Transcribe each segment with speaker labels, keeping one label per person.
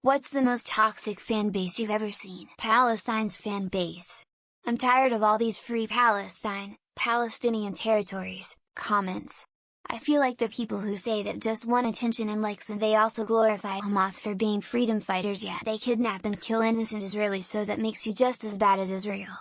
Speaker 1: What's the most toxic fan base you've ever seen? Palestine's fan base. I'm tired of all these free Palestinian territories, comments. I feel like the people who say that just want attention and likes, and they also glorify Hamas for being freedom fighters, yet they kidnap and kill innocent Israelis, so that makes you just as bad as Israel.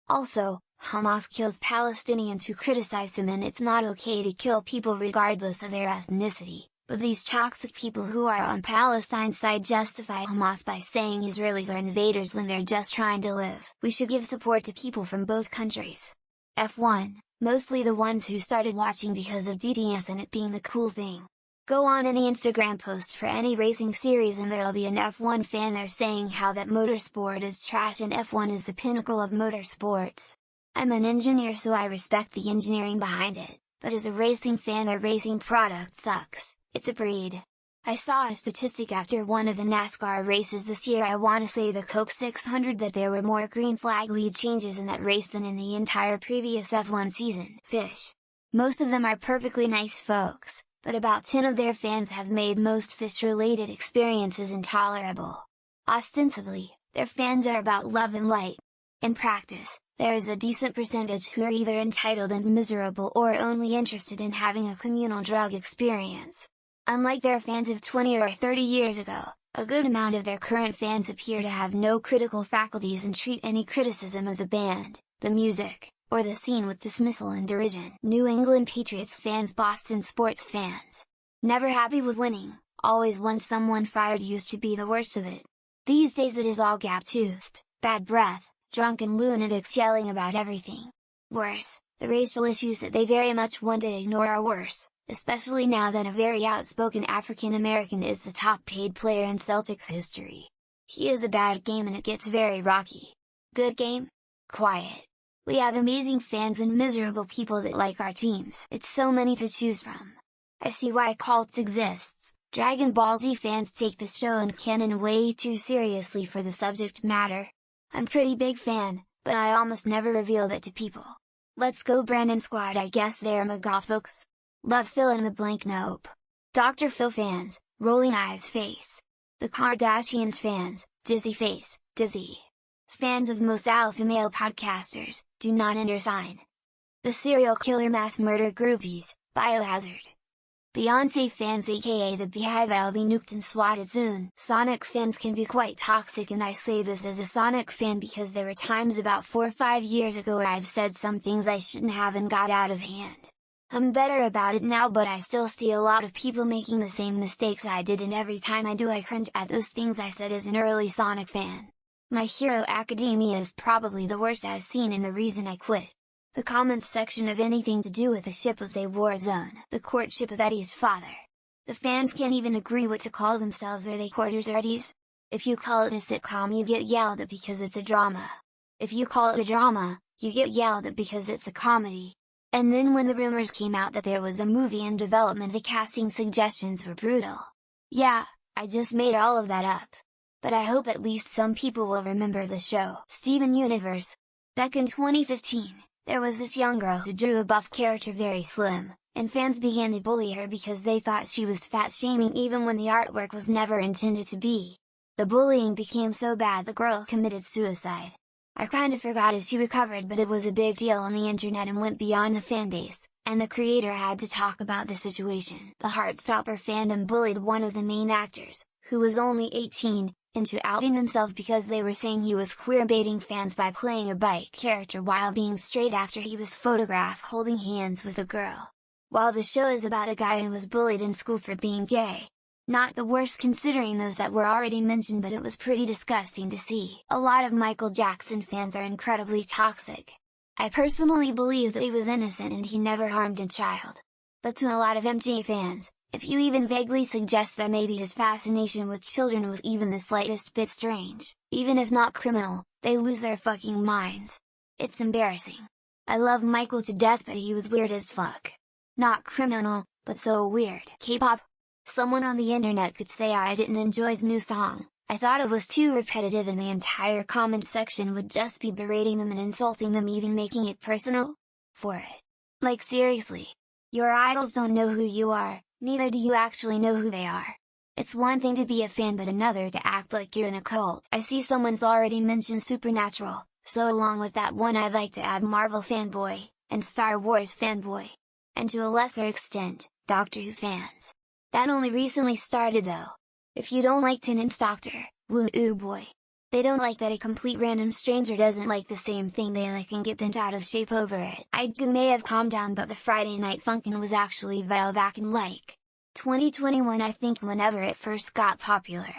Speaker 1: Also, Hamas kills Palestinians who criticize them, and it's not okay to kill people regardless of their ethnicity. But these toxic people who are on Palestine's side justify Hamas by saying Israelis are invaders when they're just trying to live. We should give support to people from both countries. F1, mostly the ones who started watching because of DDS and it being the cool thing. Go on any Instagram post for any racing series and there'll be an F1 fan there saying how that motorsport is trash and F1 is the pinnacle of motorsports. I'm an engineer, so I respect the engineering behind it, but as a racing fan, their racing product sucks. It's a breed. I saw a statistic after one of the NASCAR races this year, I wanna say the Coke 600, that there were more green flag lead changes in that race than in the entire previous F1 season. Fish. Most of them are perfectly nice folks, but about 10 of their fans have made most fish-related experiences intolerable. Ostensibly, their fans are about love and light. In practice, there is a decent percentage who are either entitled and miserable or only interested in having a communal drug experience. Unlike their fans of 20 or 30 years ago, a good amount of their current fans appear to have no critical faculties and treat any criticism of the band, the music, or the scene with dismissal and derision. New England Patriots fans, Boston sports fans. Never happy with winning, always want someone fired. Used to be the worst of it. These days it is all gap-toothed, bad breath, drunken lunatics yelling about everything. Worse, the racial issues that they very much want to ignore are worse, especially now that a very outspoken African American is the top paid player in Celtics history. He is a bad game and it gets very rocky. Good game? Quiet. We have amazing fans and miserable people that like our teams. It's so many to choose from. I see why cults exists. Dragon Ball Z fans take the show and canon way too seriously for the subject matter. I'm pretty big fan, but I almost never reveal that to people. Let's go Brandon Squad, I guess they're MAGA folks. Love fill in the blank. Nope. Dr. Phil fans, rolling eyes face. The Kardashians fans, dizzy face, dizzy. Fans of most alpha male podcasters, do not enter sign. The serial killer mass murder groupies, Biohazard. Beyonce fans, aka the Beehive, I'll be nuked and swatted soon. Sonic fans can be quite toxic, and I say this as a Sonic fan because there were times about 4 or 5 years ago where I've said some things I shouldn't have and got out of hand. I'm better about it now, but I still see a lot of people making the same mistakes I did, and every time I do I cringe at those things I said as an early Sonic fan. My Hero Academia is probably the worst I've seen and the reason I quit. The comments section of anything to do with the ship was a war zone. The courtship of Eddie's father. The fans can't even agree what to call themselves. Are they quarters or Eddies? If you call it a sitcom, you get yelled at because it's a drama. If you call it a drama, you get yelled at because it's a comedy. And then when the rumors came out that there was a movie in development, the casting suggestions were brutal. Yeah, I just made all of that up. But I hope at least some people will remember the show. Steven Universe. Back in 2015. There was this young girl who drew a buff character very slim, and fans began to bully her because they thought she was fat-shaming even when the artwork was never intended to be. The bullying became so bad the girl committed suicide. I kinda forgot if she recovered, but it was a big deal on the internet and went beyond the fanbase, and the creator had to talk about the situation. The Heartstopper fandom bullied one of the main actors, who was only 18, into outing himself because they were saying he was queer-baiting fans by playing a bike character while being straight after he was photographed holding hands with a girl. While the show is about a guy who was bullied in school for being gay. Not the worst considering those that were already mentioned, but it was pretty disgusting to see. A lot of Michael Jackson fans are incredibly toxic. I personally believe that he was innocent and he never harmed a child. But to a lot of MJ fans, if you even vaguely suggest that maybe his fascination with children was even the slightest bit strange, even if not criminal, they lose their fucking minds. It's embarrassing. I love Michael to death, but he was weird as fuck. Not criminal, but so weird. K-pop. Someone on the internet could say I didn't enjoy his new song. I thought it was too repetitive and the entire comment section would just be berating them and insulting them, even making it personal. For it. Like seriously. Your idols don't know who you are. Neither do you actually know who they are. It's one thing to be a fan but another to act like you're in a cult. I see someone's already mentioned Supernatural, so along with that one I'd like to add Marvel fanboy, and Star Wars fanboy. And to a lesser extent, Doctor Who fans. That only recently started though. If you don't like Tennant's Doctor, woo boy. They don't like that a complete random stranger doesn't like the same thing they like and get bent out of shape over it. I may have calmed down, but the Friday Night Funkin' was actually vile back in like 2021, I think, whenever it first got popular.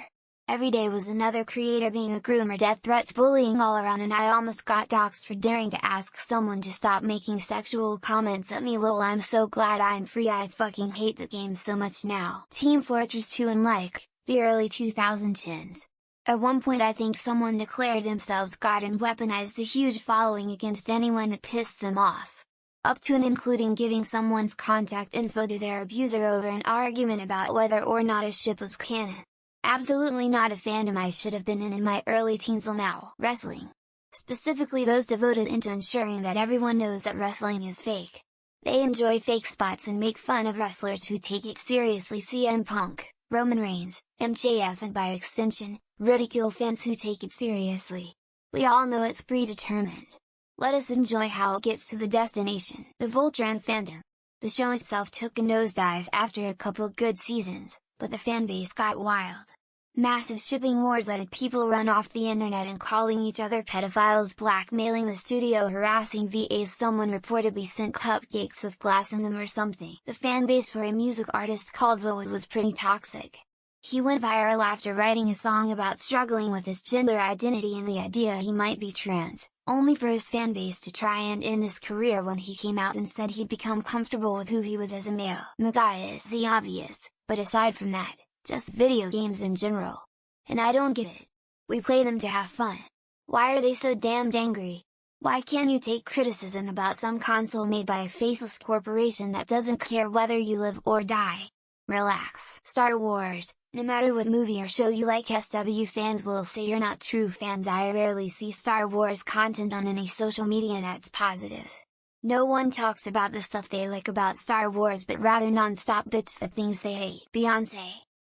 Speaker 1: Every day was another creator being a groomer, death threats, bullying all around, and I almost got doxxed for daring to ask someone to stop making sexual comments at me. Lol, I'm so glad I'm free. I fucking hate the game so much now. Team Fortress 2 in like the early 2010s. At one point I think someone declared themselves God and weaponized a huge following against anyone that pissed them off. Up to and including giving someone's contact info to their abuser over an argument about whether or not a ship was canon. Absolutely not a fandom I should have been in my early teens. Lmao. Wrestling. Specifically those devoted into ensuring that everyone knows that wrestling is fake. They enjoy fake spots and make fun of wrestlers who take it seriously. CM Punk, Roman Reigns, MJF, and by extension, ridicule fans who take it seriously. We all know it's predetermined. Let us enjoy how it gets to the destination. The Voltron fandom. The show itself took a nosedive after a couple good seasons, but the fanbase got wild. Massive shipping wars letting people run off the internet and calling each other pedophiles, blackmailing the studio, harassing VAs. Someone reportedly sent cupcakes with glass in them or something. The fanbase for a music artist called youve was pretty toxic. He went viral after writing a song about struggling with his gender identity and the idea he might be trans, only for his fanbase to try and end his career when he came out and said he'd become comfortable with who he was as a male. Mega is the obvious, but aside from that, just video games in general. And I don't get it. We play them to have fun. Why are they so damned angry? Why can't you take criticism about some console made by a faceless corporation that doesn't care whether you live or die? Relax. Star Wars. No matter what movie or show you like, SW fans will say you're not true fans. I rarely see Star Wars content on any social media that's positive. No one talks about the stuff they like about Star Wars, but rather non-stop bitch the things they hate. Beyonce.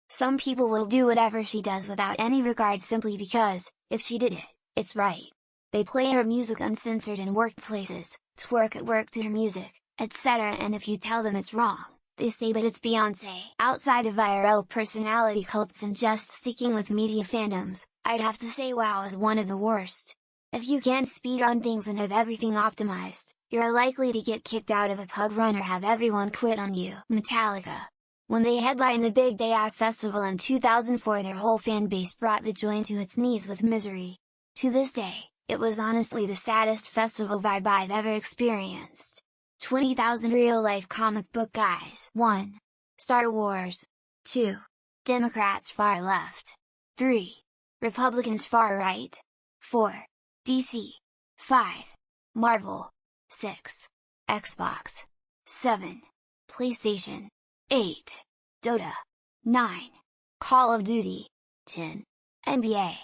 Speaker 1: Some people will do whatever she does without any regard simply because, if she did it, it's right. They play her music uncensored in workplaces, twerk at work to her music, etc. And if you tell them it's wrong, they say but it's Beyonce. Outside of IRL personality cults and just sticking with media fandoms, I'd have to say WoW is one of the worst. If you can't speedrun things and have everything optimized, you're likely to get kicked out of a pub run or have everyone quit on you. Metallica. When they headlined the Big Day Out Festival in 2004, their whole fan base brought the joint to its knees with Misery. To this day, it was honestly the saddest festival vibe I've ever experienced. 20,000 real-life comic book guys. 1. Star Wars. 2. Democrats far left. 3. Republicans far right. 4. DC. 5. Marvel. 6. Xbox. 7. PlayStation. 8. Dota. 9. Call of Duty. 10. NBA.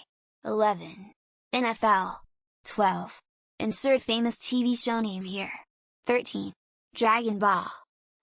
Speaker 1: 11. NFL. 12. Insert famous TV show name here. 13. Dragon Ball.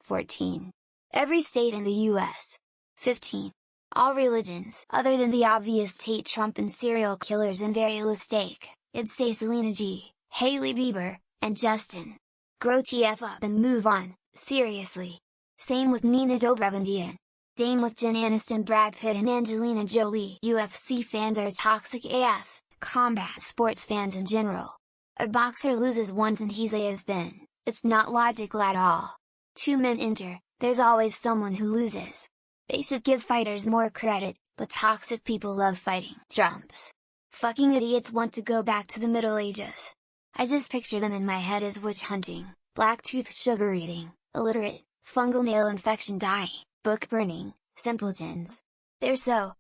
Speaker 1: 14. Every state in the US. 15. All religions other than the obvious Tate Trump and serial killers and very low stake, it'd say Selena G, Hailey Bieber, and Justin. Grow TF up and move on, seriously. Same with Nina Dobrev. Dame with Jen Aniston, Brad Pitt and Angelina Jolie. UFC fans are toxic AF, combat sports fans in general. A boxer loses once and he's a has-been. It's not logical at all. Two men enter, there's always someone who loses. They should give fighters more credit, but toxic people love fighting. Trumps. Fucking idiots want to go back to the Middle Ages. I just picture them in my head as witch hunting, black tooth sugar eating, illiterate, fungal nail infection dying, book burning, simpletons. They're so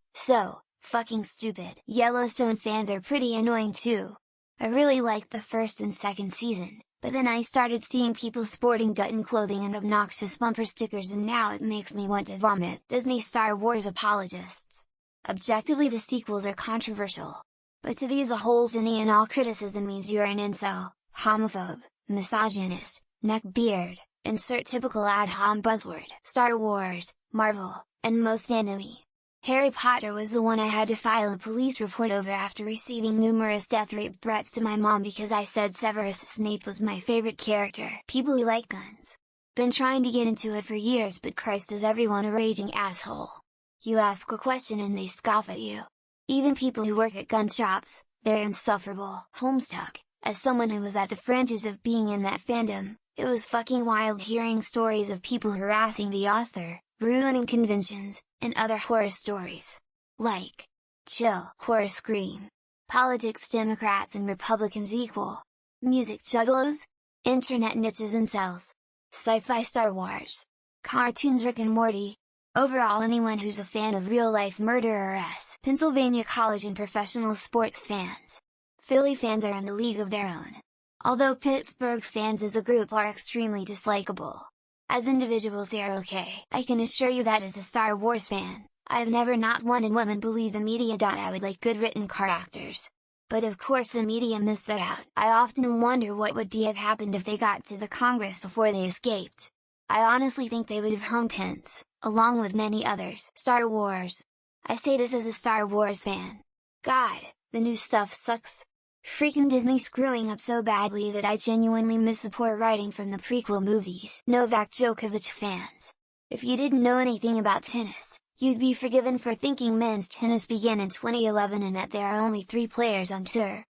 Speaker 1: fucking stupid. Yellowstone fans are pretty annoying too. I really liked the first and second season, but then I started seeing people sporting Dutton clothing and obnoxious bumper stickers and now it makes me want to vomit. Disney Star Wars apologists. Objectively the sequels are controversial. But to these a holes any and all criticism means you're an incel, homophobe, misogynist, neckbeard, insert typical ad hom buzzword. Star Wars, Marvel, and most anime. Harry Potter was the one I had to file a police report over after receiving numerous death rape threats to my mom because I said Severus Snape was my favorite character. People who like guns. Been trying to get into it for years, but Christ, is everyone a raging asshole. You ask a question and they scoff at you. Even people who work at gun shops, they're insufferable. Homestuck, as someone who was at the fringes of being in that fandom, it was fucking wild hearing stories of people harassing the author, ruining conventions, and other horror stories. Like, chill, horror scream. Politics, Democrats and Republicans equal. Music, juggalos. Internet niches and cells. Sci-fi, Star Wars. Cartoons, Rick and Morty. Overall, anyone who's a fan of real-life murderers. Pennsylvania college and professional sports fans. Philly fans are in a league of their own. Although Pittsburgh fans as a group are extremely dislikable. As individuals they are okay. I can assure you that as a Star Wars fan, I have never not one in women believe the media. I would like good written characters. But of course the media missed that out. I often wonder what would have happened if they got to the Congress before they escaped. I honestly think they would have hung Pence, along with many others. Star Wars. I say this as a Star Wars fan. God, the new stuff sucks. Freaking Disney screwing up so badly that I genuinely miss the poor writing from the prequel movies. Novak Djokovic fans. If you didn't know anything about tennis, you'd be forgiven for thinking men's tennis began in 2011 and that there are only 3 players on tour.